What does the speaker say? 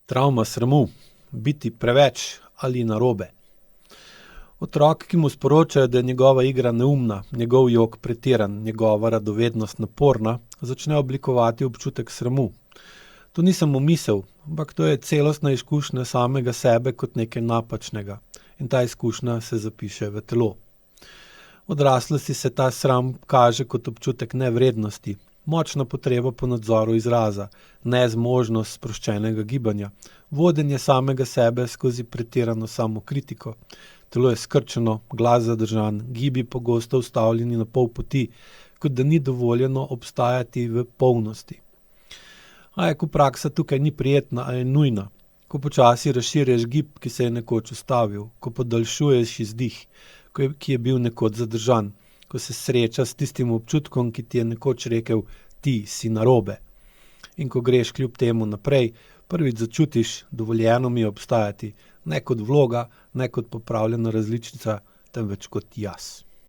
Travma sramu, biti preveč ali narobe. Otrok, ki mu sporočajo, da je njegova igra neumna, njegov jok pretiran, njegova radovednost naporna, začne oblikovati občutek sramu. To ni samo misel, ampak to je celostna izkušnja samega sebe kot nekaj napačnega in ta izkušnja se zapiše v telo. V odraslosti se ta sram kaže kot občutek nevrednosti, močna potreba po nadzoru izraza, nezmožnost sproščenega gibanja, vodenje samega sebe skozi pretirano samokritiko. Telo je skrčeno, glas zadržan, gibi pogosto ustavljeni na pol poti, kot da ni dovoljeno obstajati v polnosti. A ko praksa tukaj ni prijetna, a je nujna, ko počasi razširjaš gib, ki se je nekoč ustavil, ko podaljšuješ izdih, ki je bil nekoč zadržan, ko se sreča s tistim občutkom, ki ti je nekoč rekel, ti si narobe. In ko greš kljub temu naprej, prvič začutiš, dovoljeno mi je obstajati, ne kot vloga, ne kot popravljena različica, temveč kot jaz.